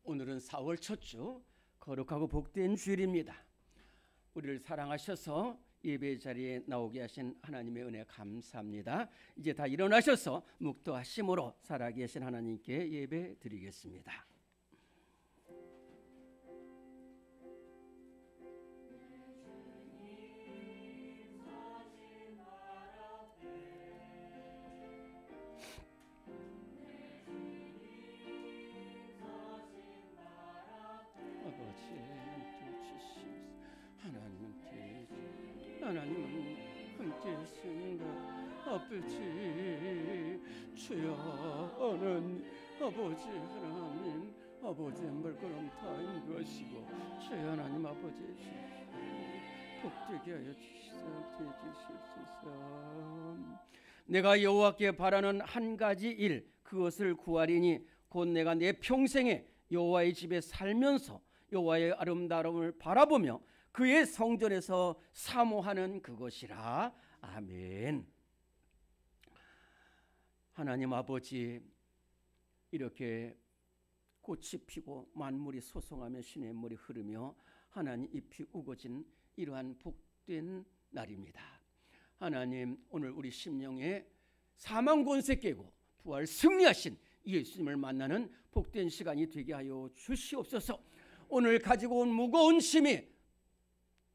오늘은 4월 첫 주 거룩하고 복된 주일입니다. 우리를 사랑하셔서 예배 자리에 나오게 하신 하나님의 은혜 감사합니다. 이제 다 일어나셔서 묵도하심으로 살아계신 하나님께 예배 드리겠습니다. 하나님은 함께 있습니다. 아버지 주여 하나님 아버지 하나님 아버지의 말걸음 다 인도하시고 주여 하나님 아버지 복되게 하여 주시옵소서. 내가 여호와께 바라는 한 가지 일 그것을 구하리니 곧 내가 내 평생에 여호와의 집에 살면서 여호와의 아름다움을 바라보며 그의 성전에서 사모하는 그것이라. 아멘. 하나님 아버지, 이렇게 꽃이 피고 만물이 소송하며 시냇물이 흐르며 하나님 잎이 우거진 이러한 복된 날입니다. 하나님, 오늘 우리 심령에 사망 권세 깨고 부활 승리하신 예수님을 만나는 복된 시간이 되게 하여 주시옵소서. 오늘 가지고 온 무거운 짐이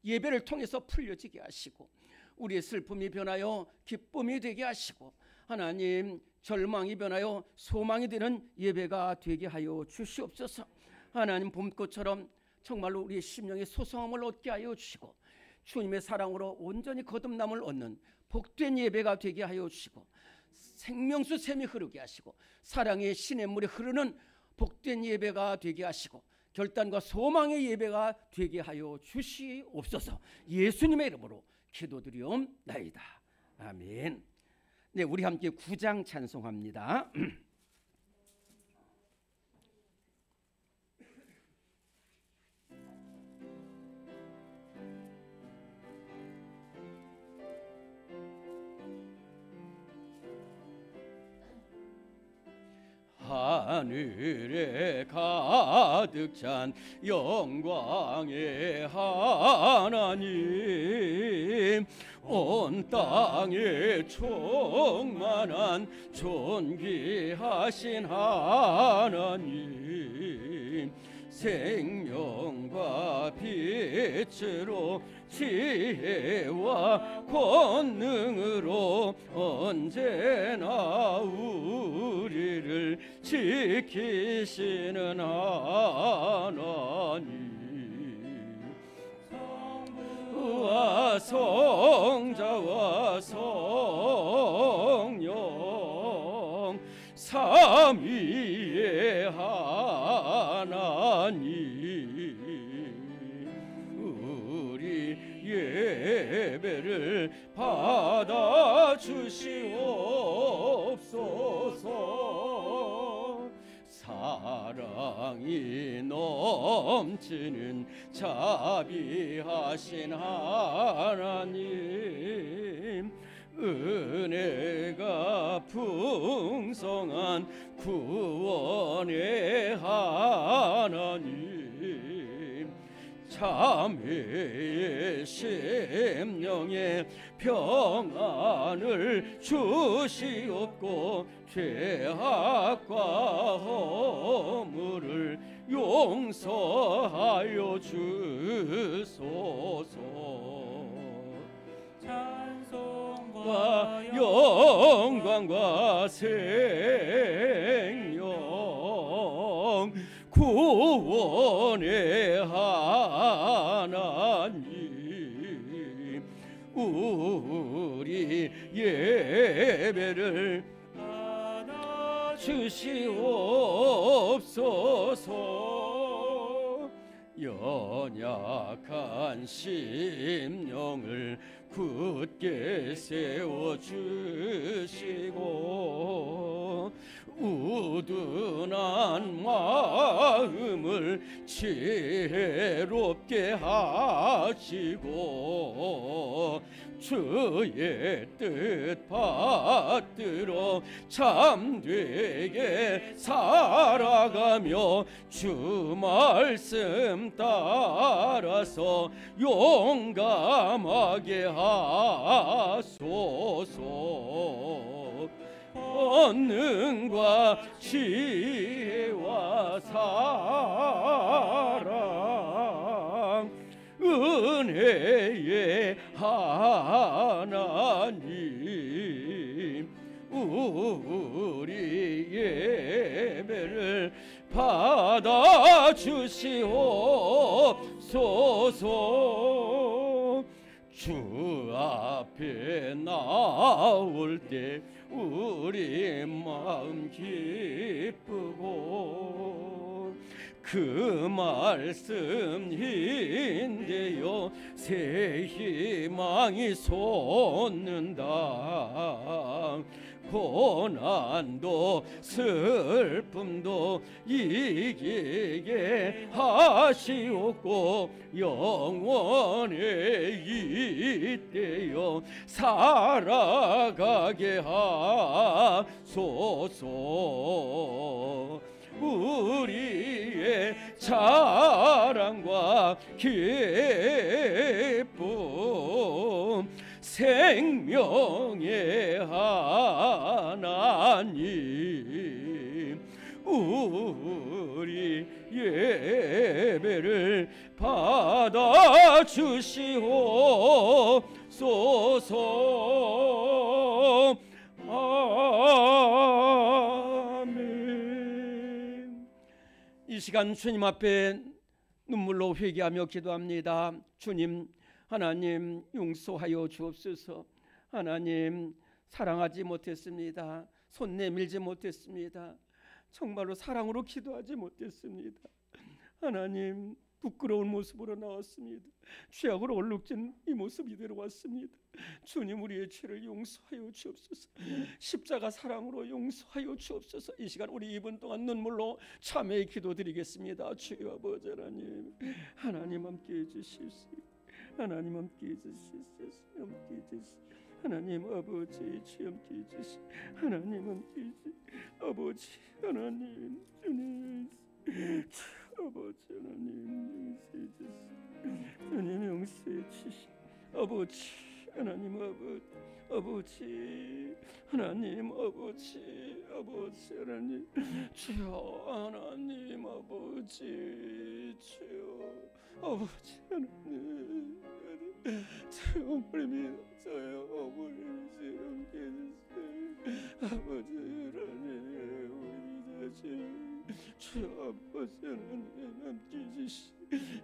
예배를 통해서 풀려지게 하시고 우리의 슬픔이 변하여 기쁨이 되게 하시고 하나님 절망이 변하여 소망이 되는 예배가 되게 하여 주시옵소서. 하나님 봄꽃처럼 정말로 우리의 심령의 소성함을 얻게 하여 주시고 주님의 사랑으로 온전히 거듭남을 얻는 복된 예배가 되게 하여 주시고 생명수 샘이 흐르게 하시고 사랑의 시냇물이 흐르는 복된 예배가 되게 하시고 결단과 소망의 예배가 되게 하여 주시옵소서. 예수님의 이름으로 기도드리옵나이다. 아멘. 네, 우리 함께 9장 찬송합니다. 하늘에 가득 찬 영광의 하나님, 온 땅에 충만한 존귀하신 하나님, 생명과 빛으로 지혜와 권능으로 언제나 우리를 지키시는 하나님, 성부와 성자와 성령 삼위의 하나님, 우리 예배를 받아 주시옵소서. 사랑이 넘치는 자비하신 하나님, 은혜가 풍성한 구원의 하나님, 참회의 심령에 평안을 주시옵고 죄악과 허물을 용서하여 주소서. 찬송과 영광과 생명 구원의 하나님, 우리 예배를 받아 주시옵소서. 연약한 심령을 굳게 세워주시고 우둔한 마음을 지혜롭게 하시고 주의 뜻 받들어 참되게 살아가며 주 말씀 따라서 용감하게 하소서. 권능과 지혜와 사랑 은혜의 하나님, 우리 예배를 받아주시옵소서. 주 앞에 나올 때 우리 마음 기쁘고 그 말씀인데요 새 희망이 솟는다. 고난도 슬픔도 이기게 하시옵고 영원에 이때요 살아가게 하소서. 우리의 자랑과 기쁨 생명의 하나님, 우리 예배를 받아주시옵소서. 아멘. 이 시간 주님 앞에 눈물로 회개하며 기도합니다. 주님, 하나님 용서하여 주옵소서. 하나님 사랑하지 못했습니다. 손 내밀지 못했습니다. 정말로 사랑으로 기도하지 못했습니다. 하나님 부끄러운 모습으로 나왔습니다. 죄악으로 얼룩진 이 모습 이대로 왔습니다. 주님 우리의 죄를 용서하여 주옵소서. 십자가 사랑으로 용서하여 주옵소서. 이 시간 우리 2분 동안 눈물로 참회의 기도드리겠습니다. 주여 아버지 하나님, 하나님 함께 해주시옵소서. 하나님 함께 해주시옵소서. 함께 해주시옵소서. 하나님 아버지 주 함께 해주시. 하나님 함께 해주시. 아버지 하나님 주님 아버지 하나님 용서해 주시. 주님 용서해 주시. 아버지 하나님 아버지 하나님 아버지 하나님 주여 하나님 아버지 주여 아버지 하나님 주여 어머니 저요 어머니 함께 해주세요. 아버지 하나님 우리 자식 주여 아버지 하나님 함께 해주시.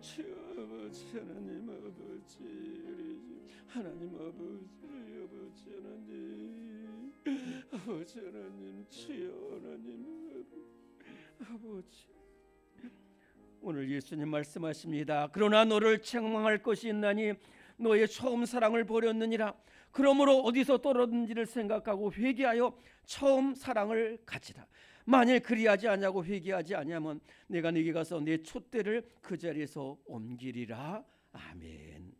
주여 아버지 하나님 아버지 우리 하나님 아버지 하나님 아버지 하나님 주여 하나님 아버지. 오늘 예수님 말씀하십니다. 그러나 너를 책망할 것이 있나니 너의 처음 사랑을 버렸느니라. 그러므로 어디서 떨어졌는지를 생각하고 회개하여 처음 사랑을 가지라. 만일 그리하지 아니하고 회개하지 아니하면 내가 네게 가서 내 촛대를 그 자리에서 옮기리라. 아멘.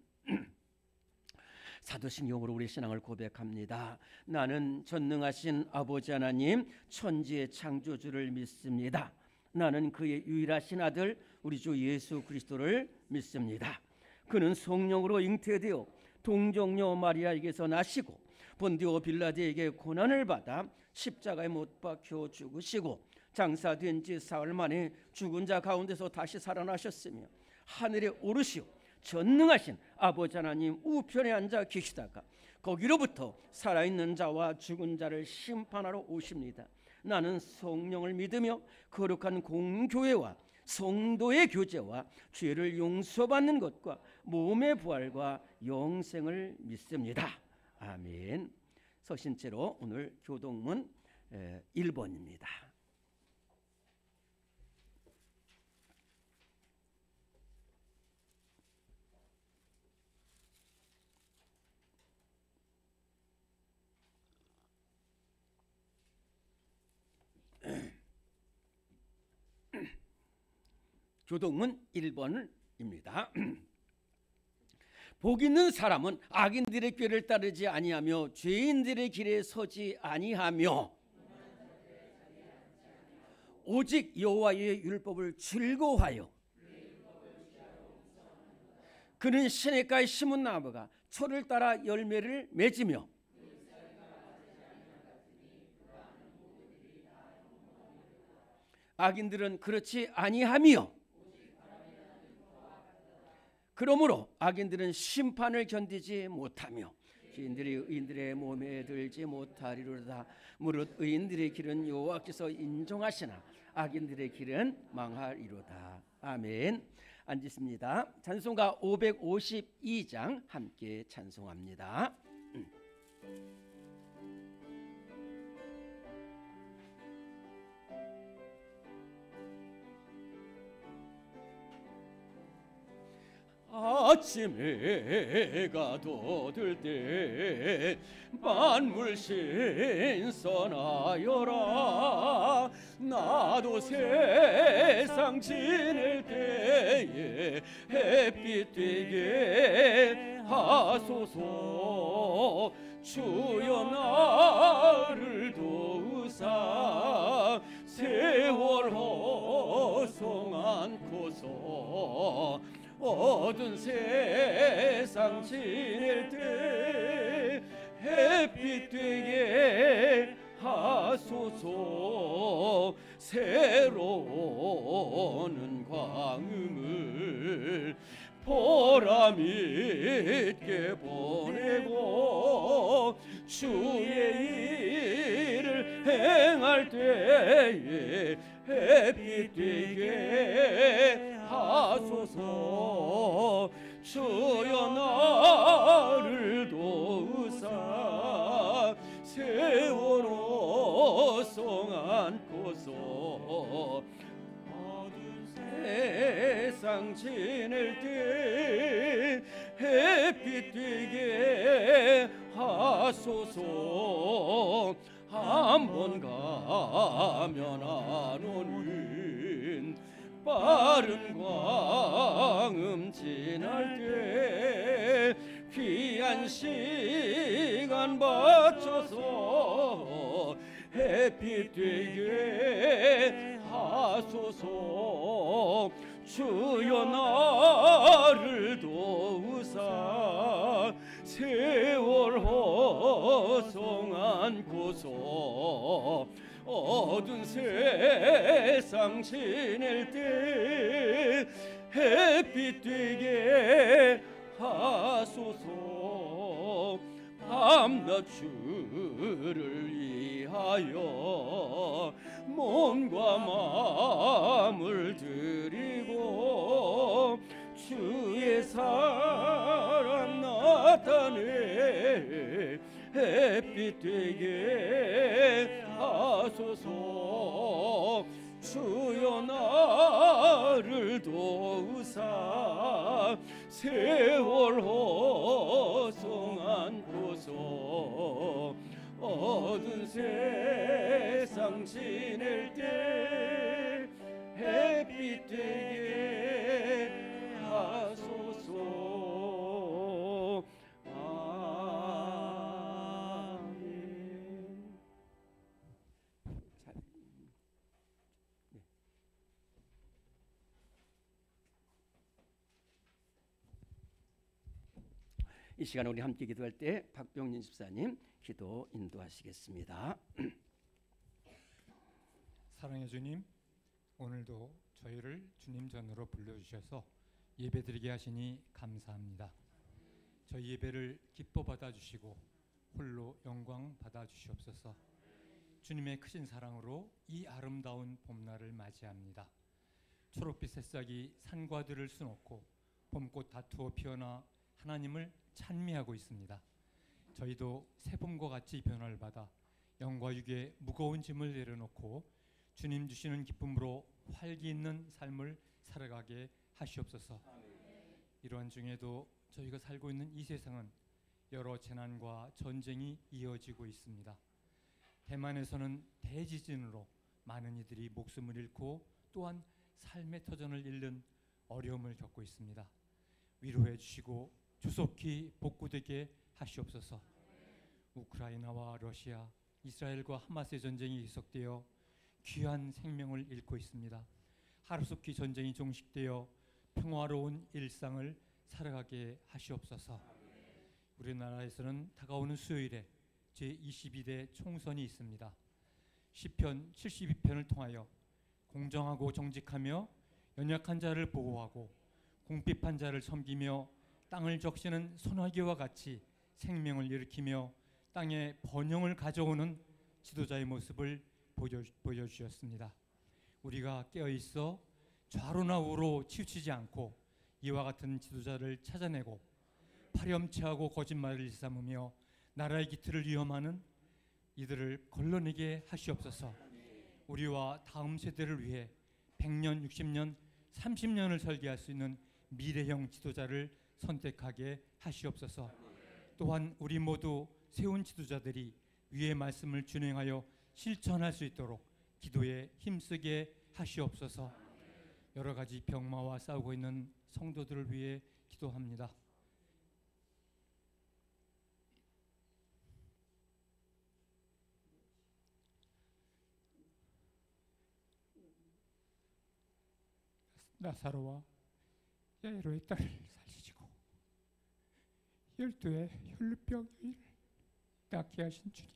사도신경으로 우리 신앙을 고백합니다. 나는 전능하신 아버지 하나님 천지의 창조주를 믿습니다. 나는 그의 유일하신 아들 우리 주 예수 그리스도를 믿습니다. 그는 성령으로 잉태되어 동정녀 마리아에게서 나시고 본디오 빌라드에게 고난을 받아 십자가에 못 박혀 죽으시고 장사된 지 사흘 만에 죽은 자 가운데서 다시 살아나셨으며 하늘에 오르시오 전능하신 아버지 하나님 우편에 앉아 계시다가 거기로부터 살아있는 자와 죽은 자를 심판하러 오십니다. 나는 성령을 믿으며 거룩한 공교회와 성도의 교제와 죄를 용서받는 것과 몸의 부활과 영생을 믿습니다. 아멘. 서신체로 오늘 교동문 1번입니다. 교동문 1번입니다. 복 있는 사람은 악인들의 꾀를 따르지 아니하며 죄인들의 길에 서지 아니하며 오직 여호와의 율법을 즐거워하여 그는 시냇가에 심은 나무가 철을 따라 열매를 맺으며 악인들은 그렇지 아니하며 그러므로 악인들은 심판을 견디지 못하며 죄인들이 의인들의 몸에 들지 못하리로다. 무릇 의인들의 길은 여호와께서 인정하시나 악인들의 길은 망하리로다. 아멘. 앉으십니다. 찬송가 552장 함께 찬송합니다. 아침 해가 돋을 때 만물 신선하여라. 나도 세상 지낼 때에 햇빛 되게 하소서. 주여 나를 도우사 세월 허송 않고서 어두운 세상 지낼 때 햇빛 되게 하소서. 새로운 광음을 보람 있게 보내고 주의 일을 행할 때에 햇빛 되게 하소서. 주여 나를 도우사 세월 허송 않고서 어두운 세상 지낼 때 햇빛 되게 하소서. 한 번 가면 안 오는 빠른 광음 지날 때 귀한 시간 바쳐서 햇빛 되게 하소서. 주여 나를 도우사 세월 허송 않고서 어두운 세상 지낼 때 햇빛 되게 하소서. 밤낮 주를 위하여 몸과 마음을 드리고 주의 사랑 나타내 햇빛 되게 하소서. 주여 나를 도우사 세월 허송 않고서 어두운 세상 지낼 때 햇빛 되게 하소서. 아멘. 이 시간 우리 함께 기도할 때 박병린 집사님 기도 인도하시겠습니다. 사랑의 주님, 오늘도 저희를 주님 전으로 불러주셔서 예배드리게 하시니 감사합니다. 저희 예배를 기뻐 받아주시고 홀로 영광 받아주시옵소서. 주님의 크신 사랑으로 이 아름다운 봄날을 맞이합니다. 초록빛 새싹이 산과들을 수놓고 봄꽃 다투어 피어나 하나님을 찬미하고 있습니다. 저희도 새봄과 같이 변화를 받아 영과 육의 무거운 짐을 내려놓고 주님 주시는 기쁨으로 활기 있는 삶을 살아가게 하시옵소서. 이러한 중에도 저희가 살고 있는 이 세상은 여러 재난과 전쟁이 이어지고 있습니다. 대만에서는 대지진으로 많은 이들이 목숨을 잃고 또한 삶의 터전을 잃는 어려움을 겪고 있습니다. 위로해 주시고 조속히 복구되게 하시옵소서. 우크라이나와 러시아, 이스라엘과 하마스의 전쟁이 계속되어 귀한 생명을 잃고 있습니다. 하루속히 전쟁이 종식되어 평화로운 일상을 살아가게 하시옵소서. 우리나라에서는 다가오는 수요일에 제22대 총선이 있습니다. 시편 72편을 통하여 공정하고 정직하며 연약한 자를 보호하고 궁핍한 자를 섬기며 땅을 적시는 소나기와 같이 생명을 일으키며 땅에 번영을 가져오는 지도자의 모습을 보여주셨습니다. 우리가 깨어있어 좌로나 우로 치우치지 않고 이와 같은 지도자를 찾아내고 파렴치하고 거짓말을 일삼으며 나라의 기틀을 위험하는 이들을 걸러내게 하시옵소서. 우리와 다음 세대를 위해 100년, 60년, 30년을 설계할 수 있는 미래형 지도자를 선택하게 하시옵소서. 또한 우리 모두 세운 지도자들이 위의 말씀을 준행하여 실천할 수 있도록 기도에 힘쓰게 하시옵소서. 여러 가지 병마와 싸우고 있는 성도들을 위해 기도합니다. 나사로와 야이로의 딸을 살리시고 12의 혈루병 여인을 낫게 하신 주님,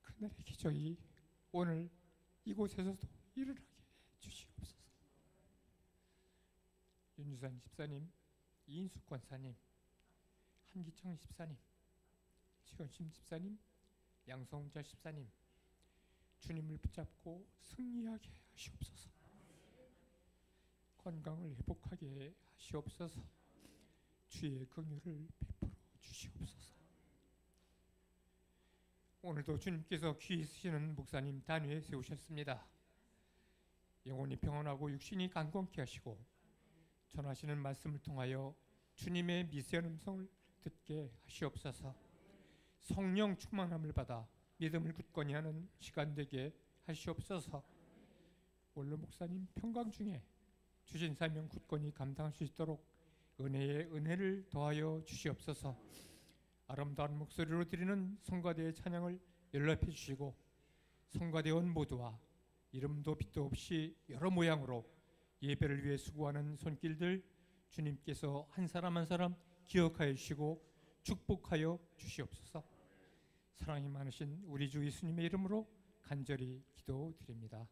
그날의 기적이 오늘 이곳에서도 일어나게 해주시옵소서. 윤주산 집사님, 이인숙 권사님, 한기청 집사님, 지원심 집사님, 양성자 집사님, 주님을 붙잡고 승리하게 하시옵소서. 건강을 회복하게 하시옵소서. 주의 긍휼을 베풀어 주시옵소서. 오늘도 주님께서 귀히 쓰시는 목사님 단위에 세우셨습니다. 영혼이 평안하고 육신이 강건케 하시고 전하시는 말씀을 통하여 주님의 미세한 음성을 듣게 하시옵소서. 성령 충만함을 받아 믿음을 굳건히 하는 시간 되게 하시옵소서. 원로 목사님 평강 중에 주신 사명 굳건히 감당할 수 있도록 은혜에 은혜를 더하여 주시옵소서. 아름다운 목소리로 드리는 성가대의 찬양을 연락해 주시고 성가대원 모두와 이름도 빛도 없이 여러 모양으로 예배를 위해 수고하는 손길들 주님께서 한 사람 한 사람 기억하여 주시고 축복하여 주시옵소서. 사랑이 많으신 우리 주 예수님의 이름으로 간절히 기도드립니다.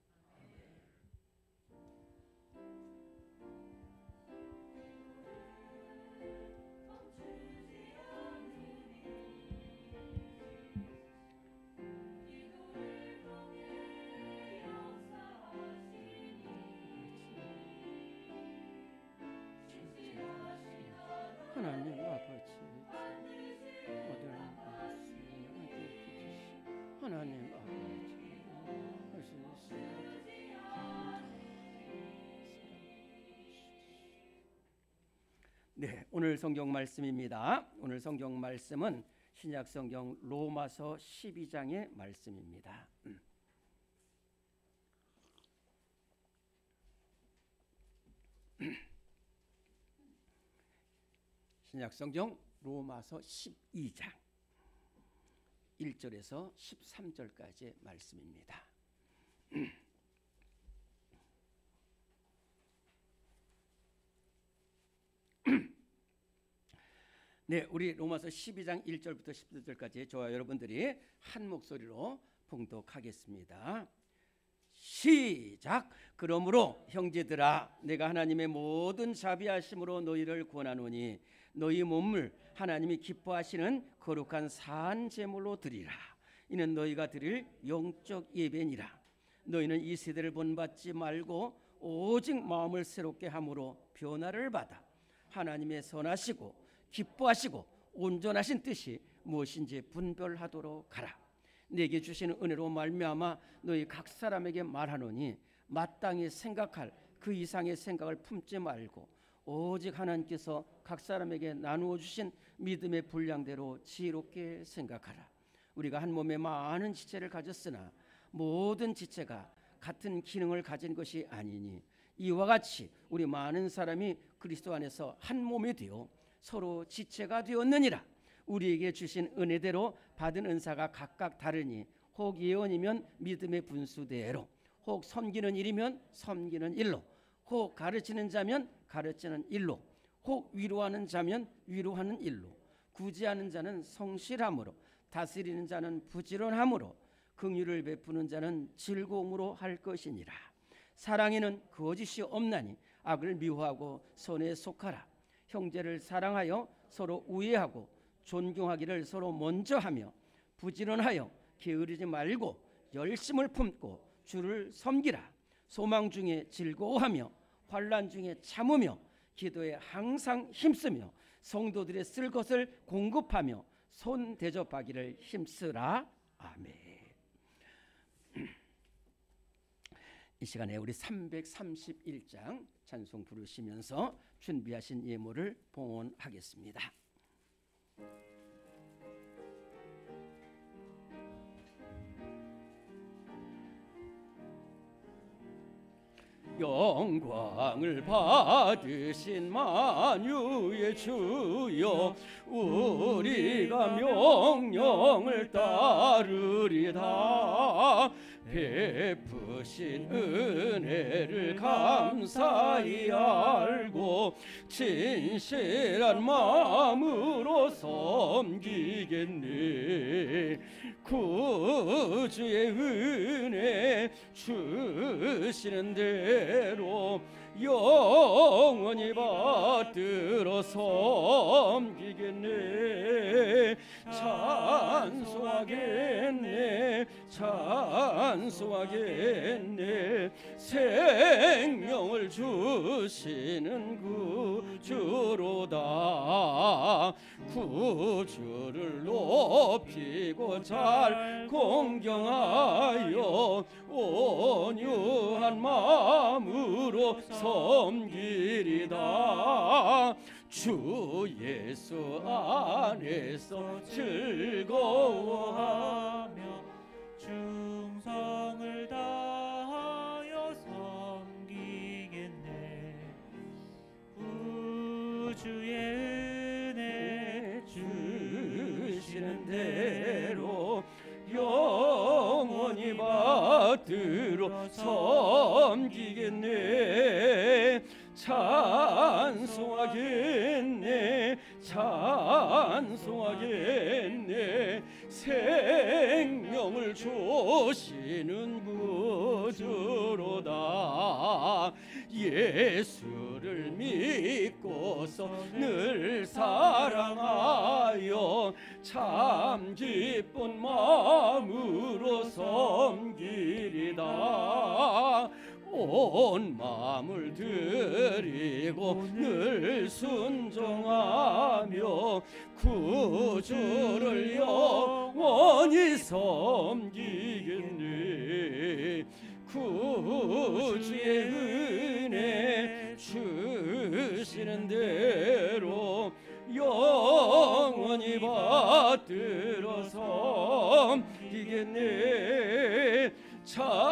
하나님 아버지, 하나님 아버지, 네, 오늘 성경 말씀입니다. 오늘 성경 말씀은 신약 성경 로마서 12장의 말씀입니다. 신약 성경 로마서 12장 1절에서 13절까지의 말씀입니다. 네, 우리 로마서 12장 1절부터 13절까지 저와 여러분들이 한 목소리로 봉독하겠습니다. 시작. 그러므로 형제들아, 내가 하나님의 모든 자비하심으로 너희를 권하노니 너희 몸을 하나님이 기뻐하시는 거룩한 산 제물로 드리라. 이는 너희가 드릴 영적 예배니라. 너희는 이 세대를 본받지 말고 오직 마음을 새롭게 함으로 변화를 받아 하나님의 선하시고 기뻐하시고 온전하신 뜻이 무엇인지 분별하도록 하라. 내게 주시는 은혜로 말미암아 너희 각 사람에게 말하노니 마땅히 생각할 그 이상의 생각을 품지 말고 오직 하나님께서 각 사람에게 나누어 주신 믿음의 분량대로 지혜롭게 생각하라. 우리가 한 몸에 많은 지체를 가졌으나 모든 지체가 같은 기능을 가진 것이 아니니 이와 같이 우리 많은 사람이 그리스도 안에서 한 몸이 되어 서로 지체가 되었느니라. 우리에게 주신 은혜대로 받은 은사가 각각 다르니 혹 예언이면 믿음의 분수대로, 혹 섬기는 일이면 섬기는 일로, 혹 가르치는 자면 가르치는 일로, 혹 위로하는 자면 위로하는 일로, 구제하는 자는 성실함으로, 다스리는 자는 부지런함으로, 긍휼을 베푸는 자는 즐거움으로 할 것이니라. 사랑에는 거짓이 없나니 악을 미워하고 선에 속하라. 형제를 사랑하여 서로 우애하고 존경하기를 서로 먼저 하며 부지런하여 게으르지 말고 열심을 품고 주를 섬기라. 소망 중에 즐거워하며 환난 중에 참으며 기도에 항상 힘쓰며 성도들의 쓸 것을 공급하며 손 대접하기를 힘쓰라. 아멘. 이 시간에 우리 331장 찬송 부르시면서 준비하신 예물을 봉헌하겠습니다. 영광을 받으신 만유의 주여, 우리가 명령을 따르리다. 베푸신 은혜를 감사히 알고 진실한 마음으로 섬기겠네. 구주의 은혜 주시는 대로 영원히 받들어 섬기겠네. 찬송하겠네. 찬송하겠네. 생명을 주시는 구주로다. 구주를 높이고 잘 공경하여 온유한 마음으로 섬기리다. 주 예수 안에서 즐거워하며 충성을 다하여 섬기겠네. 구주의 은혜 주시는 대로 영원히 받들어 섬기겠네. 찬송하겠네. 찬송하겠네. 생명을 주시는 구주로다. 예수를 믿고서 늘 사랑하여 참 기쁜 마음으로 섬기리다. 온 마음을 드리고 늘 순종하며 구주를 영원히 섬기겠네. 구주의 은혜 주시는 대로 영원히 받들어 섬기겠네. 찬송하겠네.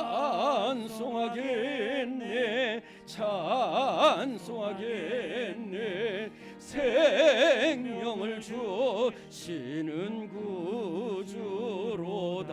찬송하겠네. 생명을 주시는 구주로다.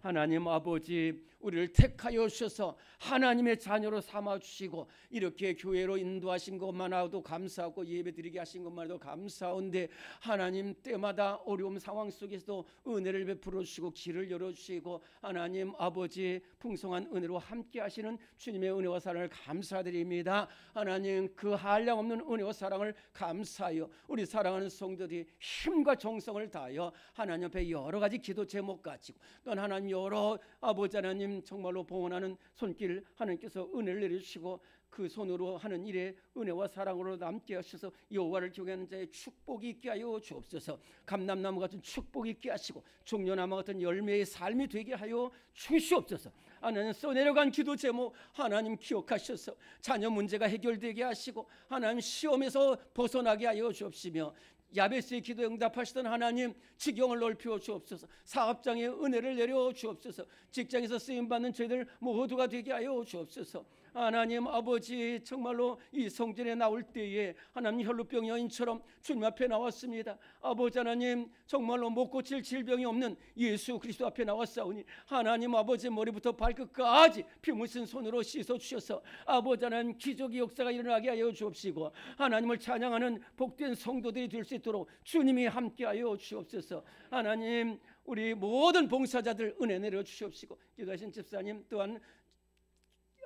하나님 아버지, 우리를 택하여 주셔서 하나님의 자녀로 삼아주시고 이렇게 교회로 인도하신 것만으로도 감사하고 예배드리게 하신 것만으로도 감사한데, 하나님 때마다 어려움 상황 속에서도 은혜를 베풀어 주시고 길을 열어주시고 하나님 아버지 풍성한 은혜로 함께 하시는 주님의 은혜와 사랑을 감사드립니다. 하나님 그 한량없는 은혜와 사랑을 감사하여 우리 사랑하는 성도들이 힘과 정성을 다하여 하나님 앞에 여러 가지 기도 제목 가지고 또 하나님 여러 아버지 하나님 정말로 봉헌하는 손길 하나님께서 은혜를 내려주시고 그 손으로 하는 일에 은혜와 사랑으로 남게 하셔서 여호와를 경외하는 자의 축복이 있게 하여 주옵소서. 감람나무 같은 축복이 있게 하시고 종려나무 같은 열매의 삶이 되게 하여 주시옵소서. 하나님 써내려간 기도 제목 하나님 기억하셔서 자녀 문제가 해결되게 하시고 하나님 시험에서 벗어나게 하여 주옵시며 야베스의 기도 응답하시던 하나님 지경을 넓혀 주옵소서. 사업장에 은혜를 내려 주옵소서. 직장에서 쓰임받는 저희들 모두가 되게 하여 주옵소서. 하나님 아버지, 정말로 이 성전에 나올 때에 하나님 혈루병 여인처럼 주님 앞에 나왔습니다. 아버지 하나님, 정말로 못 고칠 질병이 없는 예수 그리스도 앞에 나왔사오니 하나님 아버지, 머리부터 발끝까지 피 묻은 손으로 씻어 주셔서 아버지 하나님, 기적의 역사가 일어나게 하여 주옵시고 하나님을 찬양하는 복된 성도들이 될 수 있도록 주님이 함께하여 주옵소서. 하나님, 우리 모든 봉사자들 은혜 내려 주시옵시고, 기도하신 집사님, 또한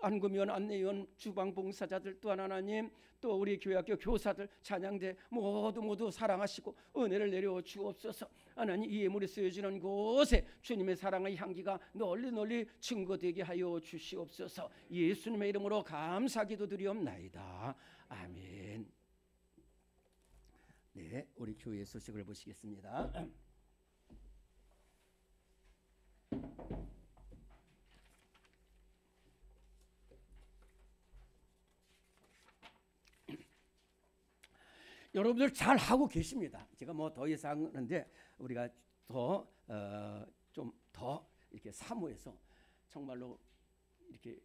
안금위원, 안내위원, 주방봉사자들, 또한 하나님, 또 우리 교회학교 교사들, 찬양대 모두 사랑하시고 은혜를 내려 주옵소서. 하나님, 이 예물이 쓰여지는 곳에 주님의 사랑의 향기가 널리 증거되게 하여 주시옵소서. 예수님의 이름으로 감사기도 드리옵나이다. 아멘. 네, 우리 교회 소식을 보시겠습니다. 여러분들 잘 하고 계십니다. 제가 뭐 더 이상 하는데 우리가 좀 더 이렇게 사모해서 정말로 이렇게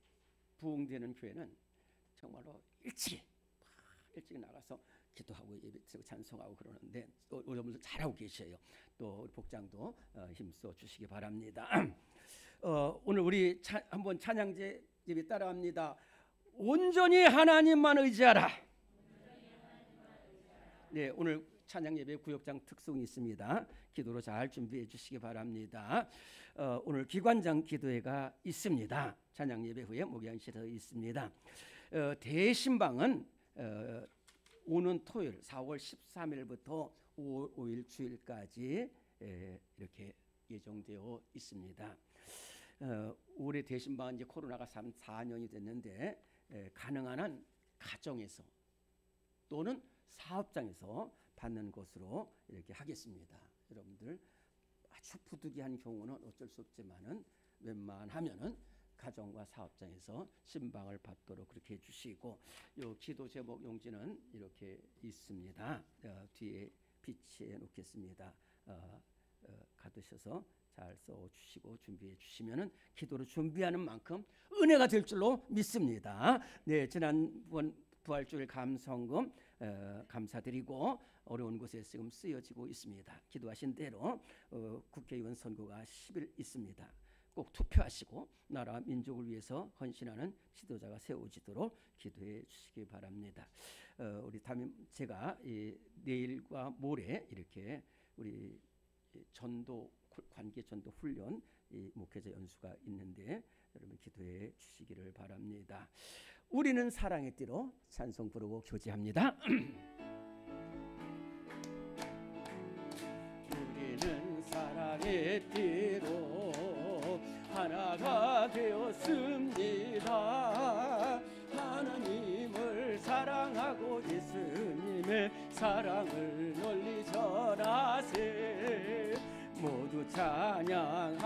부흥되는 교회는 정말로 일찍 나가서 기도하고 예배드리고 찬송하고 그러는데 여러분들 잘하고 계셔요. 또 우리 복장도 힘써 주시기 바랍니다. 오늘 우리 한번 찬양제 예배 따라합니다. 온전히 하나님만 의지하라. 네, 오늘 찬양 예배 구역장 특송이 있습니다. 기도로 잘 준비해 주시기 바랍니다. 오늘 기관장 기도회가 있습니다. 찬양 예배 후에 목양실에 있습니다. 대신방은 오는 토요일 4월 13일부터 5월 5일 주일까지 이렇게 예정되어 있습니다. 올해 대신방은 이제 코로나가 4년이 됐는데 가능한 한 가정에서 또는 사업장에서 받는 것으로 이렇게 하겠습니다. 여러분들 아주 부득이한 경우는 어쩔 수 없지만은 웬만하면은 가정과 사업장에서 신방을 받도록 그렇게 해주시고, 요 기도 제목 용지는 이렇게 있습니다. 뒤에 비치해 놓겠습니다. 가두셔서 잘 써주시고 준비해 주시면은 기도를 준비하는 만큼 은혜가 될 줄로 믿습니다. 네, 지난번 부활주일 감성금 감사드리고 어려운 곳에 지금 쓰여지고 있습니다. 기도하신 대로 국회의원 선거가 10일 있습니다. 꼭 투표하시고 나라 민족을 위해서 헌신하는 지도자가 세워지도록 기도해 주시기 바랍니다. 우리 담임 제가 내일과 모레 이렇게 우리 전도 관계 전도 훈련 목회자 연수가 있는데 여러분 기도해 주시기를 바랍니다. 우리는 사랑의 띠로 찬송 부르고 교제합니다. 우리는 사랑의 띠로 하나가 되었습니다. 하나님을 사랑하고 예수님의 사랑을 널리 전하세. 모두 찬양하며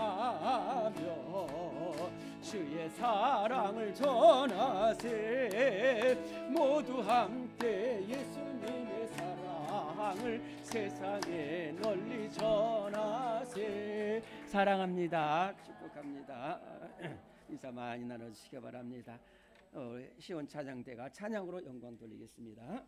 주의 사랑을 전하세. 모두 함께 예수님의 사랑을 세상에 널리 전하세. 사랑합니다. 축복합니다. 인사 많이 나눠주시기 바랍니다. 시온 찬양대가 찬양으로 영광 돌리겠습니다.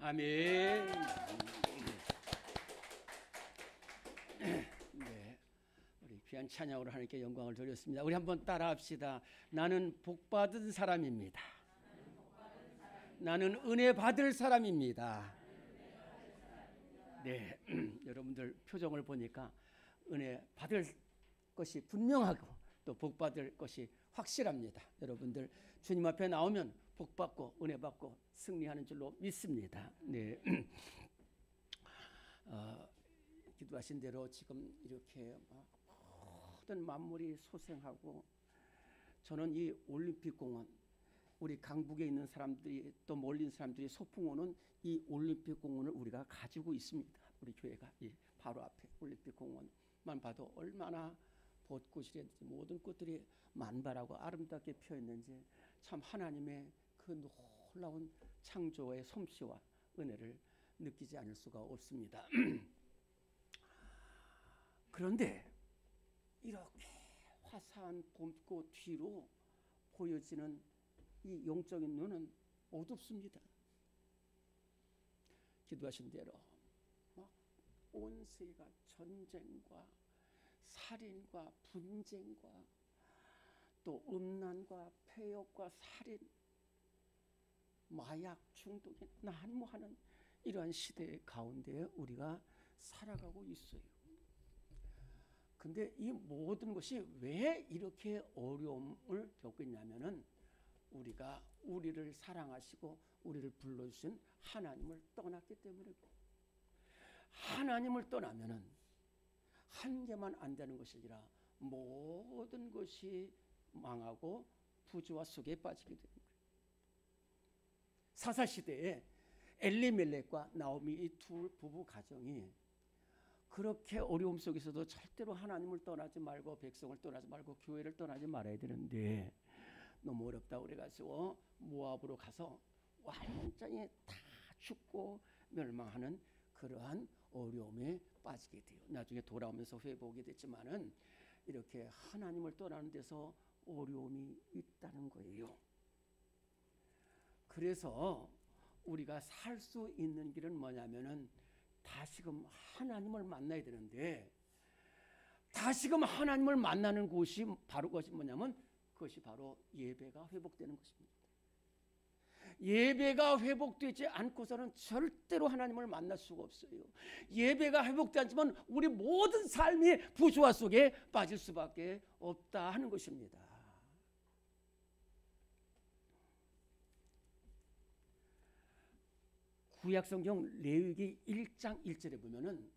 아멘. 네, 우리 귀한 찬양으로 하나님께 영광을 돌렸습니다. 우리 한번 따라합시다. 나는 복받은 사람입니다. 나는 은혜 받을 사람입니다. 네, 여러분들 표정을 보니까 은혜 받을 것이 분명하고 또 복 받을 것이 확실합니다. 여러분들 주님 앞에 나오면 복 받고 은혜 받고 승리하는 줄로 믿습니다. 네, 기도하신 대로 지금 이렇게 모든 만물이 소생하고, 저는 이 올림픽공원, 우리 강북에 있는 사람들이 또 몰린 사람들이 소풍 오는 이 올림픽공원을 우리가 가지고 있습니다. 우리 교회가 이 바로 앞에 올림픽공원만 봐도 얼마나 벚꽃이라든지 모든 꽃들이 만발하고 아름답게 피어 있는지 참 하나님의 그 놀라운 창조의 솜씨와 은혜를 느끼지 않을 수가 없습니다. 그런데 이렇게 화사한 봄꽃 뒤로 보여지는 이 영적인 눈은 어둡습니다. 기도하신 대로 온 세계가 전쟁과 살인과 분쟁과 또 음란과 폐역과 살인, 마약 중독이 난무하는 이러한 시대 가운데 우리가 살아가고 있어요. 근데 이 모든 것이 왜 이렇게 어려움을 겪겠냐면은 우리가 우리를 사랑하시고 우리를 불러주신 하나님을 떠났기 때문이고, 하나님을 떠나면은 한 개만 안 되는 것이 아니라 모든 것이 망하고 부조화 속에 빠지게 됩니다. 사사시대에 엘리멜렉과 나오미 이 두 부부 가정이 그렇게 어려움 속에서도 절대로 하나님을 떠나지 말고 백성을 떠나지 말고 교회를 떠나지 말아야 되는데 너무 어렵다 그래가지고 모압으로 가서 완전히 다 죽고 멸망하는 그러한 어려움에 빠지게 돼요. 나중에 돌아오면서 회복이 됐지만은 이렇게 하나님을 떠나는 데서 어려움이 있다는 거예요. 그래서 우리가 살 수 있는 길은 뭐냐면은 다시금 하나님을 만나야 되는데, 다시금 하나님을 만나는 곳이 바로 그것이 뭐냐면 그것이 바로 예배가 회복되는 것입니다. 예배가 회복되지 않고서는 절대로 하나님을 만날 수가 없어요. 예배가 회복되지 않지만 우리 모든 삶이 부조화 속에 빠질 수밖에 없다 하는 것입니다. 구약성경 레위기 1장 1절에 보면은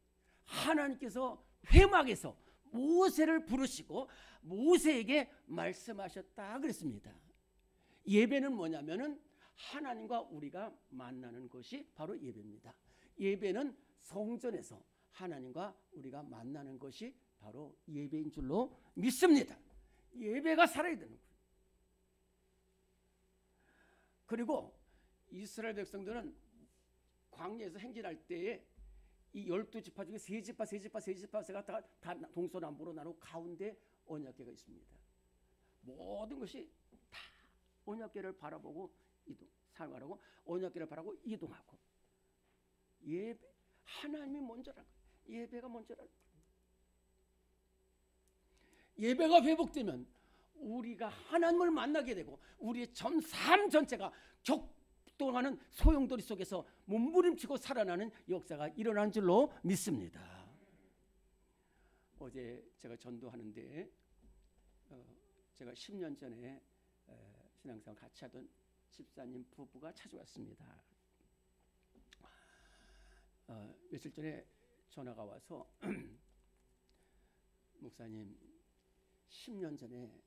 하나님께서 회막에서 모세를 부르시고 모세에게 말씀하셨다 그랬습니다. 예배는 뭐냐면은 하나님과 우리가 만나는 것이 바로 예배입니다. 예배는 성전에서 하나님과 우리가 만나는 것이 바로 예배인 줄로 믿습니다. 예배가 살아야 되는 거예요. 그리고 이스라엘 백성들은 광야에서 행진할 때에 이 12지파 중에 세 지파가 다 동서남북으로 나누고 가운데 언약궤가 있습니다. 모든 것이 다 언약궤를 바라보고 사용하라고, 언약궤를 바라고 이동하고, 예배 하나님이 먼저라는 거예요. 예배가 먼저라는 거예요. 예배가 회복되면 우리가 하나님을 만나게 되고 우리의 전 삶 전체가 격동하는 소용돌이 속에서 몸부림치고 살아나는 역사가 일어난 줄로 믿습니다. 어제 제가 전도하는데 제가 10년 전에 신앙생활 같이 하던 집사님 부부가 찾아왔습니다. 며칠 전에 전화가 와서 목사님 10년 전에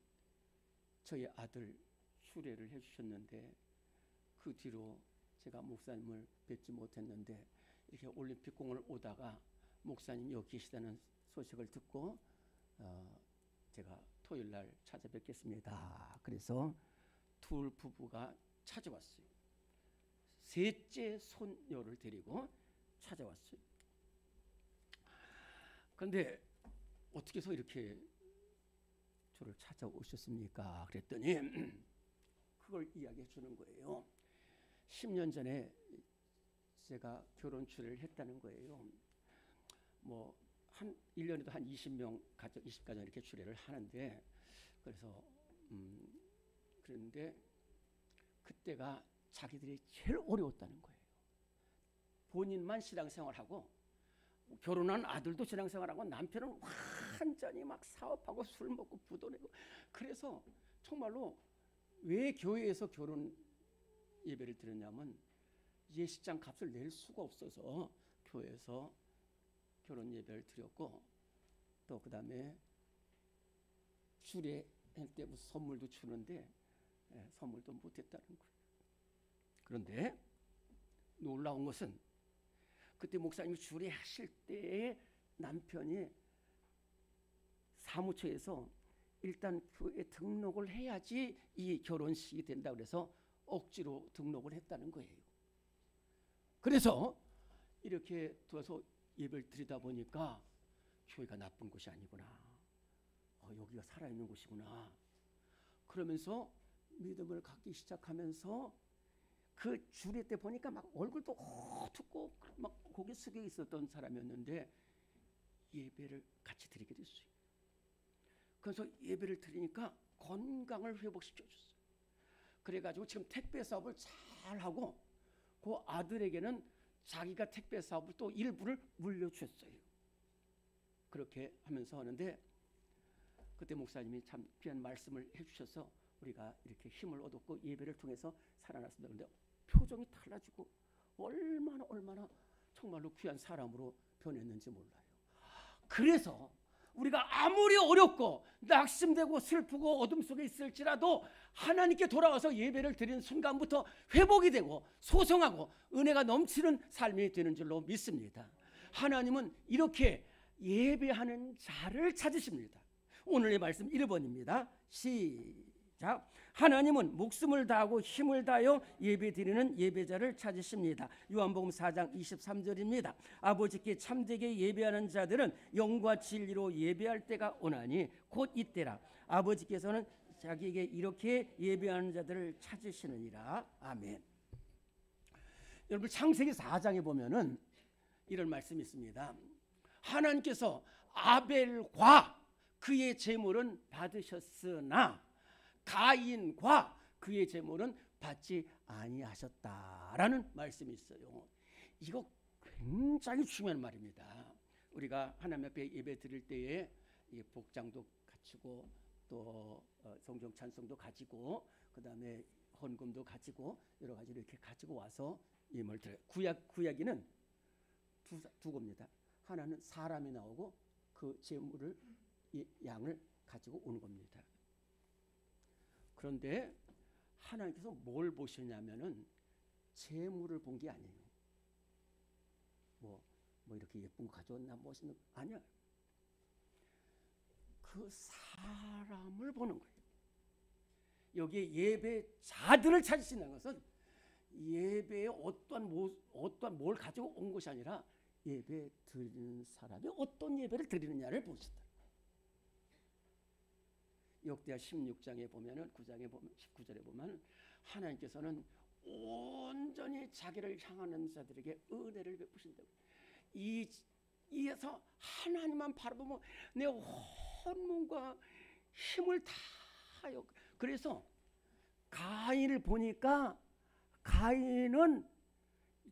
저희 아들 수례를 해주셨는데 그 뒤로 제가 목사님을 뵙지 못했는데 이렇게 올림픽공원을 오다가 목사님 여기 계시다는 소식을 듣고 제가 토요일 날 찾아뵙겠습니다. 그래서 둘 부부가 찾아왔어요. 셋째 손녀를 데리고 찾아왔어요. 그런데 어떻게 해서 이렇게 저를 찾아오셨습니까? 그랬더니 그걸 이야기해 주는 거예요. 10년 전에 제가 결혼 주례를 했다는 거예요. 뭐 한 1년에도 한 20명 가정, 20가정 이렇게 주례를 하는데, 그래서 그런데 그때가 자기들이 제일 어려웠다는 거예요. 본인만 신앙생활하고 결혼한 아들도 신앙생활하고 남편은 완전히 막 사업하고 술 먹고 부도 내고, 그래서 정말로 왜 교회에서 결혼 예배를 드렸냐면 예식장 값을 낼 수가 없어서 교회에서 결혼 예배를 드렸고, 또 그 다음에 주례 할 때 무슨 선물도 주는데 선물도 못했다는 거예요. 그런데 놀라운 것은 그때 목사님이 주례하실 때에 남편이 사무처에서 일단 교회에 등록을 해야지 이 결혼식이 된다 그래서 억지로 등록을 했다는 거예요. 그래서 이렇게 두어서 예배를 드리다 보니까 교회가 나쁜 곳이 아니구나, 여기가 살아있는 곳이구나, 그러면서 믿음을 갖기 시작하면서 그 주례 때 보니까 막 얼굴도 어둡고 막 고개 숙여 있었던 사람이었는데 예배를 같이 드리게 됐어요. 그래서 예배를 드리니까 건강을 회복시켜줬어요. 그래가지고 지금 택배 사업을 잘하고 그 아들에게는 자기가 택배 사업을 또 일부를 물려줬어요. 그렇게 하면서 하는데 그때 목사님이 참 귀한 말씀을 해주셔서 우리가 이렇게 힘을 얻었고 예배를 통해서 살아났습니다. 그런데 표정이 달라지고 얼마나 정말로 귀한 사람으로 변했는지 몰라요. 그래서 우리가 아무리 어렵고 낙심되고 슬프고 어둠 속에 있을지라도 하나님께 돌아와서 예배를 드리는 순간부터 회복이 되고 소성하고 은혜가 넘치는 삶이 되는 줄로 믿습니다. 하나님은 이렇게 예배하는 자를 찾으십니다. 오늘의 말씀 1번입니다. 시작. 하나님은 목숨을 다하고 힘을 다하여 예배드리는 예배자를 찾으십니다. 요한복음 4장 23절입니다. 아버지께 참되게 예배하는 자들은 영과 진리로 예배할 때가 오나니 곧 이때라. 아버지께서는 자기에게 이렇게 예배하는 자들을 찾으시느니라. 아멘. 여러분 창세기 4장에 보면은 이런 말씀이 있습니다. 하나님께서 아벨과 그의 제물은 받으셨으나 가인과 그의 제물은 받지 아니하셨다라는 말씀이 있어요. 이거 굉장히 중요한 말입니다. 우리가 하나님 앞에 예배 드릴 때에 복장도 갖추고 또 성경 찬송도 가지고 그 다음에 헌금도 가지고 여러 가지 이렇게 가지고 와서 예물을 드려요. 구약에는 두 겁니다. 하나는 사람이 나오고 그 제물을 양을 가지고 오는 겁니다. 그런데 하나님께서 뭘 보시냐면은 재물을 본 게 아니에요. 뭐 이렇게 예쁜 거 가져왔나 멋있는 거 아니야. 그 사람을 보는 거예요. 여기에 예배자들을 찾으신다는 것은 예배에 어떠한 뭘 가지고 온 것이 아니라 예배 드리는 사람이 어떤 예배를 드리느냐를 보신다. 역대하 16장에 보면은 9장에 보면 19절에 보면 하나님께서는 온전히 자기를 향하는 자들에게 은혜를 베푸신다고. 이에서 하나님만 바라보면 내 온 몸과 힘을 다하여. 그래서 가인을 보니까 가인은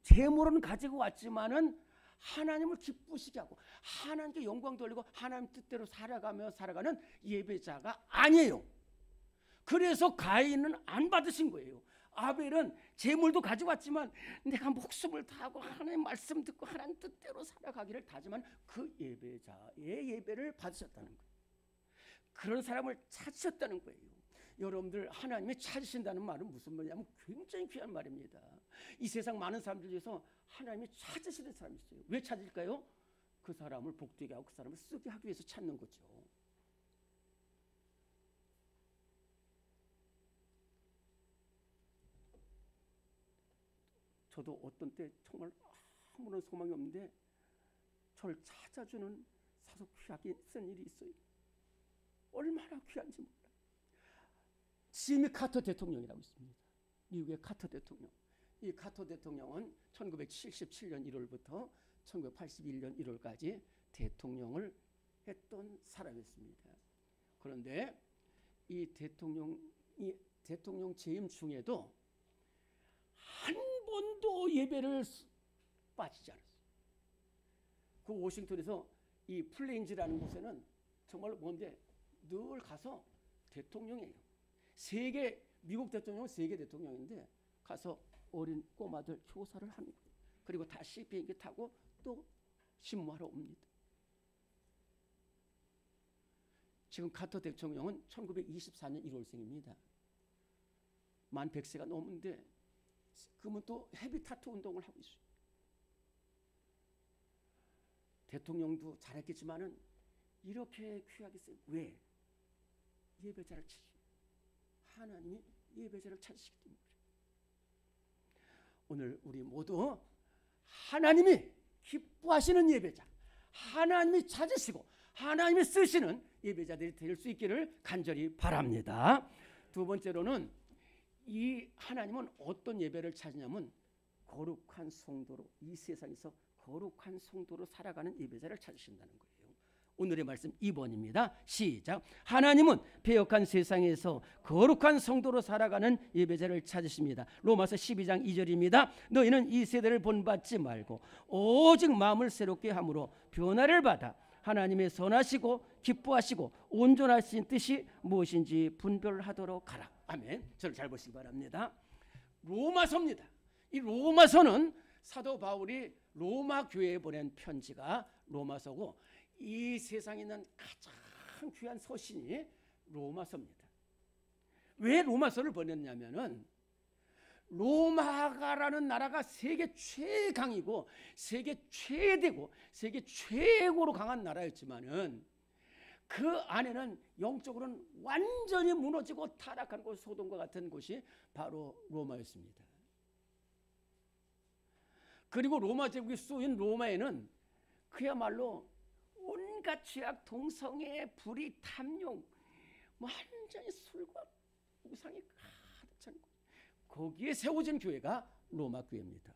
재물은 가지고 왔지만은 하나님을 기쁘시게 하고 하나님께 영광 돌리고 하나님 뜻대로 살아가는 예배자가 아니에요. 그래서 가인은 안 받으신 거예요. 아벨은 재물도 가지고 왔지만 내가 목숨을 다하고 하나님 말씀 듣고 하나님 뜻대로 살아가기를 다지만 그 예배자의 예배를 받으셨다는 거예요. 그런 사람을 찾으셨다는 거예요. 여러분들 하나님이 찾으신다는 말은 무슨 말이냐면 굉장히 귀한 말입니다. 이 세상 많은 사람들 중에서 하나님이 찾으시는 사람이 있어요. 왜 찾을까요? 그 사람을 복되게 하고 그 사람을 쓰게 하기 위해서 찾는 거죠. 저도 어떤 때 정말 아무런 소망이 없는데 저를 찾아주는 사서 귀하게 쓴 일이 있어요. 얼마나 귀한지 몰라요. 지미 카터 대통령이라고 있습니다. 미국의 카터 대통령. 이 카터 대통령은 1977년 1월부터 1981년 1월까지 대통령을 했던 사람이었습니다. 그런데 이 대통령 재임 중에도 한 번도 예배를 빠지지 않았어요. 그 워싱턴에서 이 플레인즈라는 곳에는 정말 뭔데 늘 가서 대통령이에요. 미국 대통령은 세계 대통령인데 가서 어린 꼬마들 교사를 하는 거예요. 그리고 다시 비행기 타고 또 심무하러 옵니다. 지금 카터 대통령은 1924년 1월생입니다. 만 100세가 넘은데 그러면 또 헤비타트 운동을 하고 있어요. 대통령도 잘했겠지만은 이렇게 귀하게 써요. 왜? 예배자를 찾으시. 하나님이 예배자를 찾으시기 때문에. 오늘 우리 모두 하나님이 기뻐하시는 예배자, 하나님이 찾으시고 하나님이 쓰시는 예배자들이 될 수 있기를 간절히 바랍니다. 두 번째로는 이 하나님은 어떤 예배를 찾으냐면 거룩한 성도로, 이 세상에서 거룩한 성도로 살아가는 예배자를 찾으신다는 거예요. 오늘의 말씀 2번입니다. 시작. 하나님은 배역한 세상에서 거룩한 성도로 살아가는 예배자를 찾으십니다. 로마서 12장 2절입니다. 너희는 이 세대를 본받지 말고 오직 마음을 새롭게 함으로 변화를 받아 하나님의 선하시고 기뻐하시고 온전하신 뜻이 무엇인지 분별하도록 하라. 아멘. 저를 잘 보시기 바랍니다. 로마서입니다. 이 로마서는 사도 바울이 로마 교회에 보낸 편지가 로마서고, 이 세상에 있는 가장 귀한 서신이 로마서입니다. 왜 로마서를 보냈냐면은 로마가라는 나라가 세계 최강이고 세계 최대고 세계 최고로 강한 나라였지만은 그 안에는 영적으로는 완전히 무너지고 타락한 곳, 소돔과 같은 곳이 바로 로마였습니다. 그리고 로마 제국이 쏘인 로마에는 그야말로 온갖 죄악, 동성애, 불의, 탐욕, 완전히 술과 우상이 가득 찬 곳. 거기에 세워진 교회가 로마 교회입니다.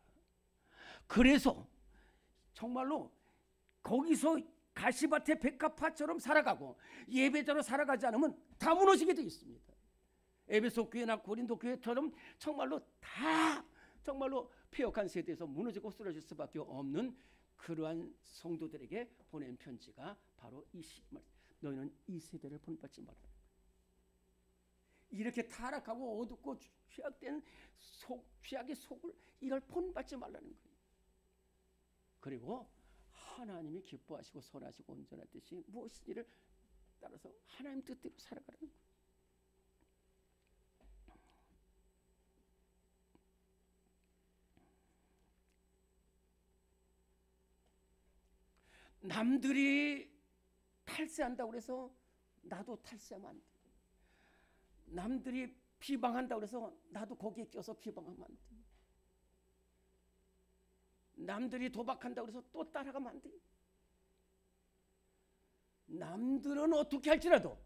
그래서 정말로 거기서 가시밭의 백합화처럼 살아가고 예배자로 살아가지 않으면 다 무너지게 되어 있습니다. 에베소 교회나 고린도 교회처럼 정말로 다 정말로 폐역한 세대에서 무너지고 쓰러질 수밖에 없는 그러한 성도들에게 보낸 편지가 바로 이 시말. 너희는 이 세대를 본받지 말라. 이렇게 타락하고 어둡고 죄악된 죄악의 속을 이걸 본받지 말라는 거예요. 그리고 하나님이 기뻐하시고 선하시고 온전한 뜻이 무엇인지를 따라서 하나님 뜻대로 살아가라는 거예요. 남들이 탈세한다고 그래서 나도 탈세하면 안 돼. 남들이 비방한다고 그래서 나도 거기에 껴서 비방하면 안 돼. 남들이 도박한다고 그래서 또 따라가면 안 돼. 남들은 어떻게 할지라도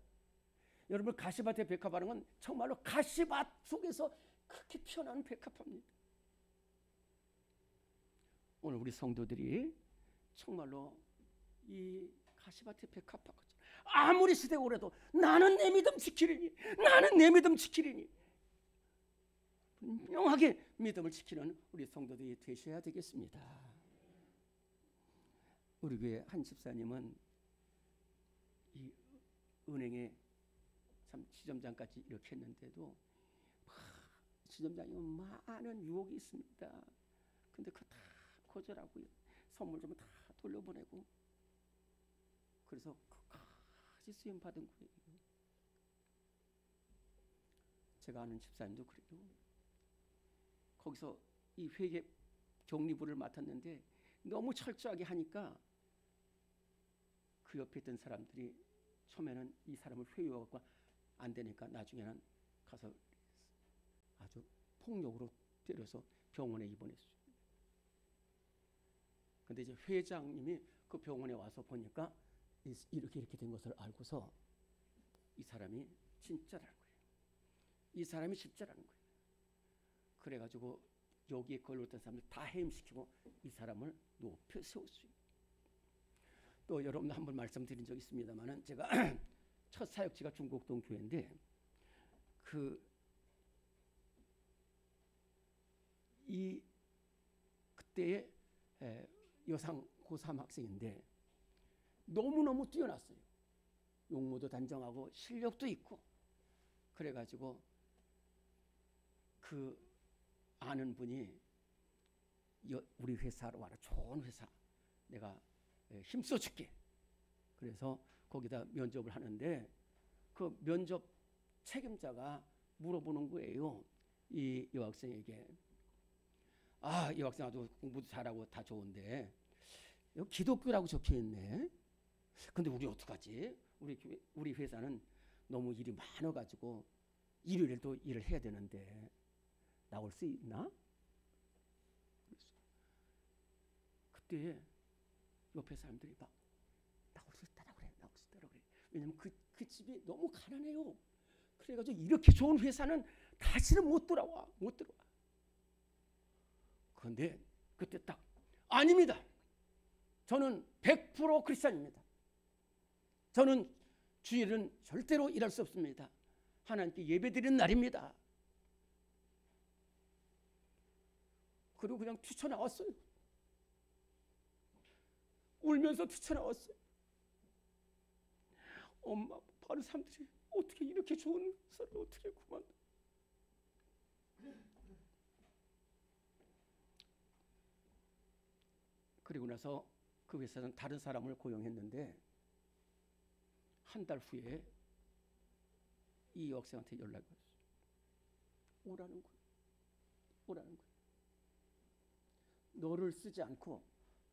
여러분 가시밭에 백합하는 건 정말로 가시밭 속에서 그렇게 피어나는 백합합니다. 오늘 우리 성도들이 정말로 이 가시밭에 백합하고 아무리 시대가 오래도 나는 내 믿음 지키리니, 나는 내 믿음 지키리니 분명하게 믿음을 지키는 우리 성도들이 되셔야 되겠습니다. 우리 교회 한 집사님은 이 은행에 참 지점장까지 이렇게 했는데도 지점장이 많은 유혹이 있습니다. 근데 그거 다 거절하고요. 선물 좀 다 돌려보내고 그래서 끝까지 쓰임 받은 거예요. 제가 아는 집사님도 그래요. 거기서 이 회계 경리부를 맡았는데 너무 철저하게 하니까 그 옆에 있던 사람들이 처음에는 이 사람을 회유하고 안 되니까 나중에는 가서 아주 폭력으로 때려서 병원에 입원했어요. 근데 이제 회장님이 그 병원에 와서 보니까 이렇게 된 것을 알고서 이 사람이 진짜라는 거예요. 이 사람이 진짜라는 거예요. 그래가지고 여기에 걸렸던 사람들 다 해임시키고 이 사람을 높여 세웠어요. 또 여러분 한번 말씀드린 적이 있습니다만은 제가 첫 사역지가 중곡동 교회인데 그때의 여상 고3 학생인데 너무너무 뛰어났어요. 용모도 단정하고 실력도 있고 그래가지고 그 아는 분이 우리 회사로 와라. 좋은 회사 내가 힘써줄게. 그래서 거기다 면접을 하는데 그 면접 책임자가 물어보는 거예요. 이 여학생에게. 이 여학생 아주 공부도 잘하고 다 좋은데 여기 기독교라고 적혀있네. 근데 우리 어떡하지? 우리 회사는 너무 일이 많아가지고 일요일도 일을 해야 되는데 나올 수 있나? 그때 옆에 사람들이 막 나올 수 있다라고 그래. 나올 수 있다라고 그래. 왜냐면 그 집이 너무 가난해요. 그래가지고 이렇게 좋은 회사는 다시는 못 들어와. 그런데 그때 딱 아닙니다. 저는 100% 크리스찬입니다. 저는 주일은 절대로 일할 수 없습니다. 하나님께 예배드리는 날입니다. 그리고 그냥 뛰쳐나왔어요. 울면서 뛰쳐나왔어요. 엄마, 다른 사람들이 어떻게 이렇게 좋은 사람을 어떻게 그만둬? 그리고 나서 그 회사는 다른 사람을 고용했는데 한 달 후에 이 여학생한테 연락이 왔어요. 오라는 거예요. 너를 쓰지 않고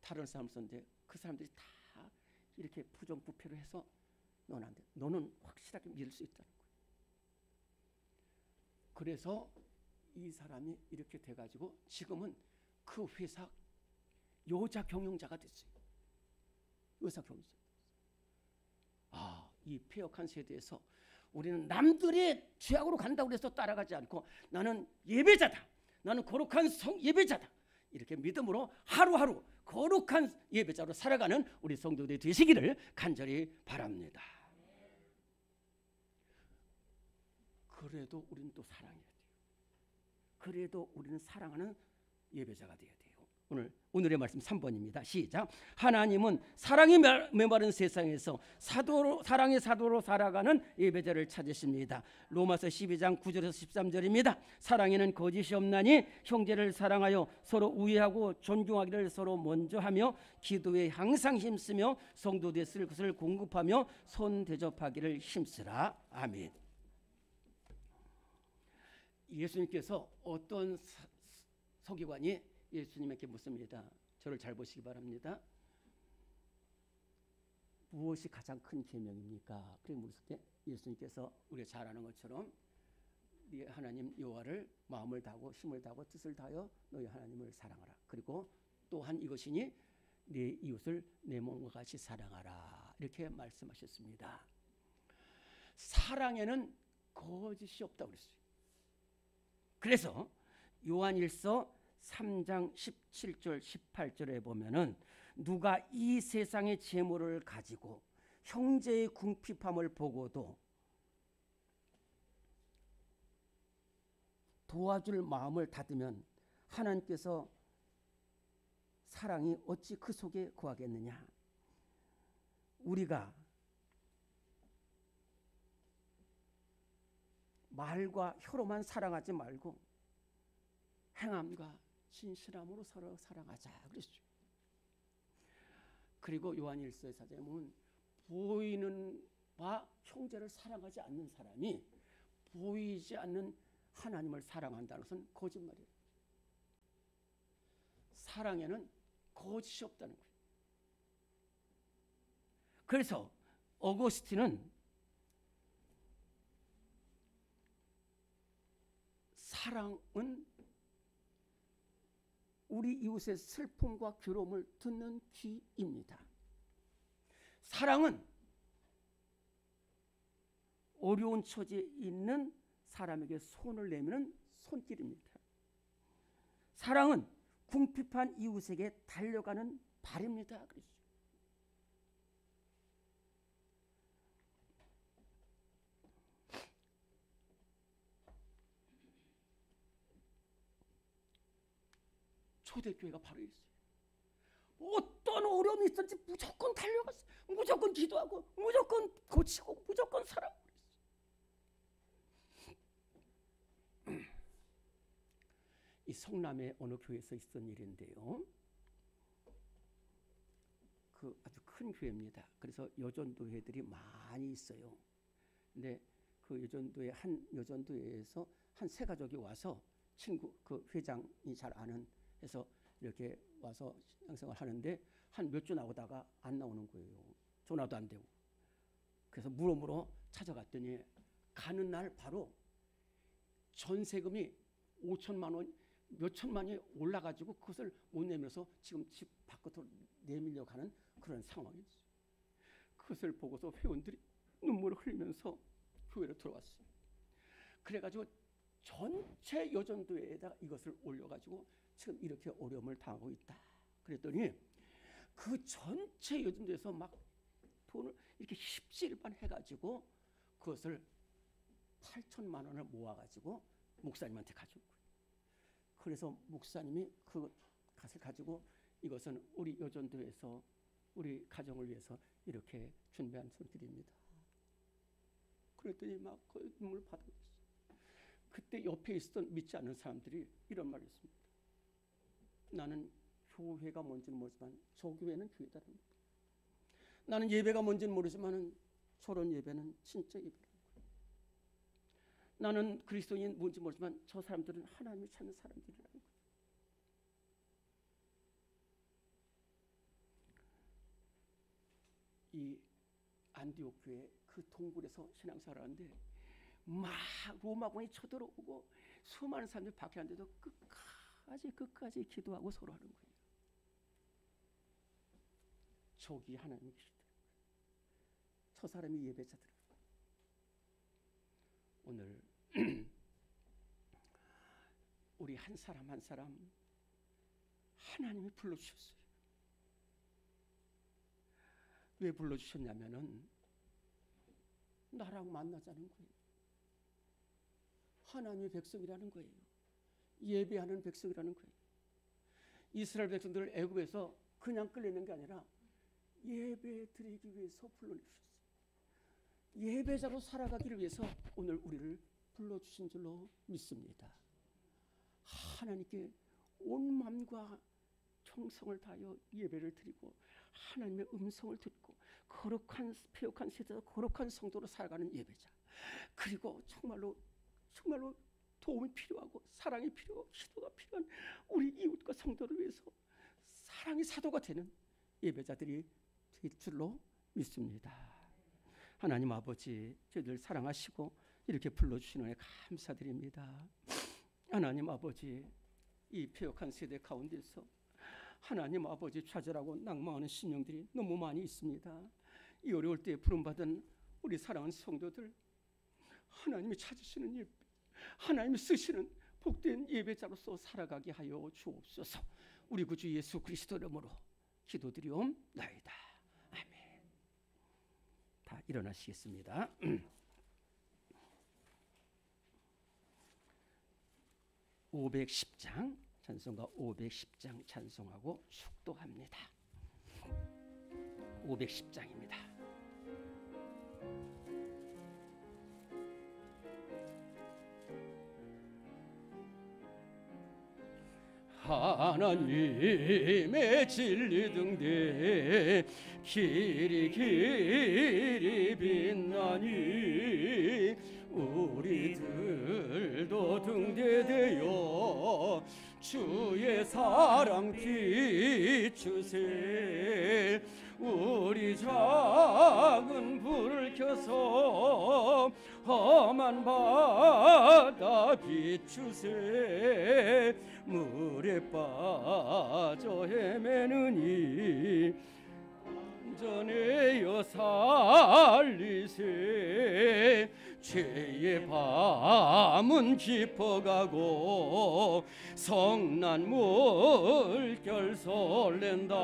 다른 사람 썼는데 그 사람들이 다 이렇게 부정부패를 해서 너는 안 돼. 너는 확실하게 믿을 수 있다는 거예요. 그래서 이 사람이 이렇게 돼가지고 지금은 그 회사 여자 경영자가 됐어요. 여자 경영자. 이 폐역한 세대에서 우리는 남들의 죄악으로 간다고 해서 따라가지 않고 나는 예배자다. 나는 거룩한 예배자다. 이렇게 믿음으로 하루하루 거룩한 예배자로 살아가는 우리 성도들이 되시기를 간절히 바랍니다. 그래도 우리는 또 사랑해야 돼요. 그래도 우리는 사랑하는 예배자가 돼야 돼요. 오늘의 말씀 3번입니다. 시작. 하나님은 사랑이 메마른 세상에서 사랑의 사도로 살아가는 예배자를 찾으십니다. 로마서 12장 9절에서 13절입니다. 사랑에는 거짓이 없나니 형제를 사랑하여 서로 우애하고 존중하기를 서로 먼저 하며 기도에 항상 힘쓰며 성도들의 쓸 것을 공급하며 손 대접하기를 힘쓰라. 아멘. 예수님께서 어떤 서기관이 예수님에게 묻습니다. 저를 잘 보시기 바랍니다. 무엇이 가장 큰 계명입니까? 그래 물었을 때 예수님께서 우리가 잘 아는 것처럼 네 하나님 여호와를 마음을 다하고 힘을 다하고 뜻을 다하여 너희 하나님을 사랑하라. 그리고 또한 이것이니 네 이웃을 내 몸과 같이 사랑하라. 이렇게 말씀하셨습니다. 사랑에는 거짓이 없다고 그랬어요. 그래서 요한일서 3장 17절 18절에 보면은 누가 이 세상의 재물을 가지고 형제의 궁핍함을 보고도 도와줄 마음을 닫으면 하나님께서 사랑이 어찌 그 속에 거하겠느냐. 우리가 말과 혀로만 사랑하지 말고 행함과 진실함으로 서로 사랑하자 그랬죠. 그리고 요한일서의 사장에 보면 보이는 바 형제를 사랑하지 않는 사람이 보이지 않는 하나님을 사랑한다는 것은 거짓말이에요. 사랑에는 거짓이 없다는 거예요. 그래서 어거스틴은 사랑은 우리 이웃의 슬픔과 괴로움을 듣는 귀입니다. 사랑은 어려운 처지에 있는 사람에게 손을 내미는 손길입니다. 사랑은 궁핍한 이웃에게 달려가는 발입니다. 그랬죠. 초대교회가 바로 이랬어요. 어떤 어려움이 있든지 무조건 달려갔어요. 무조건 기도하고 무조건 고치고 무조건 살아가고 그랬어요. 이 성남의 어느 교회에서 있었던 일인데요. 그 아주 큰 교회입니다. 그래서 여전도회들이 많이 있어요. 근데 그 여전도회 한 여전도회에서 한 세 가족이 와서 친구 그 회장이 잘 아는 해서 이렇게 와서 신앙생활 하는데 한 몇 주 나오다가 안 나오는 거예요. 전화도 안 되고. 그래서 물어물어 찾아갔더니 가는 날 바로 전세금이 5천만 원, 몇 천만이 올라가지고 그것을 못 내면서 지금 집 밖으로 내밀려 가는 그런 상황이었어요. 그것을 보고서 회원들이 눈물을 흘리면서 교회로 들어왔어요. 그래가지고 전체 여전도에다 이것을 올려가지고 지금 이렇게 어려움을 당하고 있다. 그랬더니 그 전체 여전도에서 막 돈을 이렇게 십시일반 해가지고 그것을 8천만 원을 모아가지고 목사님한테 가준 거예요. 그래서 목사님이 그 값을 가지고 이것은 우리 여전도에서 우리 가정을 위해서 이렇게 준비한 손길입니다. 그랬더니 막 그 눈물 받아냈어요. 그때 옆에 있었던 믿지 않는 사람들이 이런 말을 했습니다. 나는 교회가 뭔지는 모르지만 저 교회는 교회다는 거예요. 나는 예배가 뭔지는 모르지만 저런 예배는 진짜 예배라는 거예요. 나는 그리스도인 뭔지 모르지만 저 사람들은 하나님을 찾는 사람들이라는 거예요. 이 안디옥 교회 그 동굴에서 신앙생활을 하는데 막 로마군이 쳐들어오고 수많은 사람들이 박해하는데도 끝까지 기도하고 서로 하는 거예요. 저기 하나님이 계시더라고요. 저 사람이 예배자더라고요. 오늘 우리 한 사람 한 사람 하나님이 불러주셨어요. 왜 불러주셨냐면은 나랑 만나자는 거예요. 하나님의 백성이라는 거예요. 예배하는 백성이라는 거예요. 이스라엘 백성들을 애굽에서 그냥 끌려낸 게 아니라 예배 드리기 위해서 불러주셨어요. 예배자로 살아가기를 위해서 오늘 우리를 불러주신 줄로 믿습니다. 하나님께 온 마음과 정성을 다하여 예배를 드리고 하나님의 음성을 듣고 거룩한 폐역한 세대에서 거룩한 성도로 살아가는 예배자, 그리고 정말로 도움이 필요하고 사랑이 필요하고 기도가 필요한 우리 이웃과 성도를 위해서 사랑의 사도가 되는 예배자들이 될 줄로 믿습니다. 하나님 아버지, 저희들 사랑하시고 이렇게 불러주시는 애 감사드립니다. 하나님 아버지, 이 폐역한 세대 가운데서 하나님 아버지 좌절하고 낭망하는 신령들이 너무 많이 있습니다. 이 어려울 때 부름받은 우리 사랑하는 성도들, 하나님이 찾으시는 예배, 하나님이 쓰시는 복된 예배자로서 살아가게 하여 주옵소서. 우리 구주 예수 그리스도 이름으로 기도드리옵나이다. 아멘. 다 일어나시겠습니다. 510장 찬송가 510장 찬송하고 축도합니다. 510장입니다. 하나님의 진리 등대 길이 빛나니 우리들도 등대되어 주의 사랑 비추세. 우리 작은 불을 켜서 험한 바다 비추세. 물에 빠져 헤매느니 안전하여 살리세. 죄의 밤은 깊어가고 성난 물결 설렌다.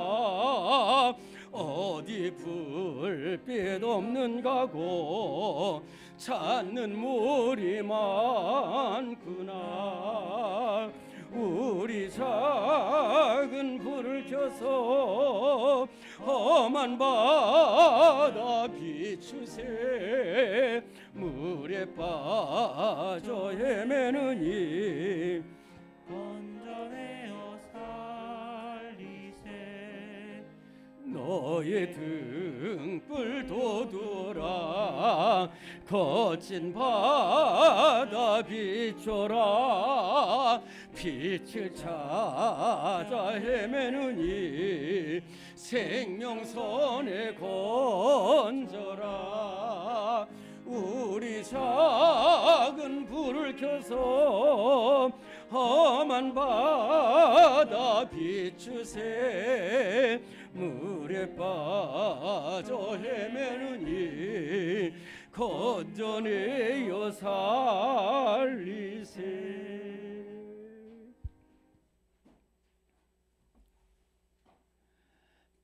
어디 불빛 없는 가고 찾는 물이 많구나. 우리 작은 불을 켜서 험한 바다 비추세. 물에 빠져 헤매느니 건져내어 살리세. 너의 등불 돋우라. 거친 바다 비춰라. 빛을 찾아 헤매느니 생명선에 건져라. 우리 작은 불을 켜서 험한 바다 비추세. 물에 빠져 헤매느니 건져내어 살리세.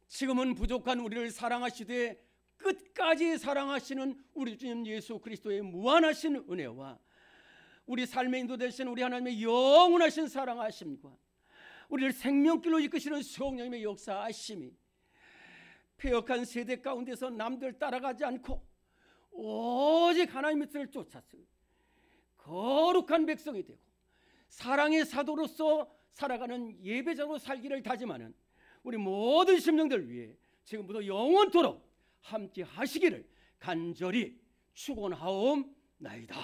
지금은 부족한 우리를 사랑하시되 끝까지 사랑하시는 우리 주님 예수 그리스도의 무한하신 은혜와 우리 삶의 인도되신 우리 하나님의 영원하신 사랑하심과 우리를 생명길로 이끄시는 성령님의 역사하심이 폐역한 세대 가운데서 남들 따라가지 않고 오직 하나님의 뜻을 쫓아서 거룩한 백성이 되고 사랑의 사도로서 살아가는 예배자로 살기를 다짐하는 우리 모든 심령들 위해 지금부터 영원토록 함께 하시기를 간절히 축원하옵나이다.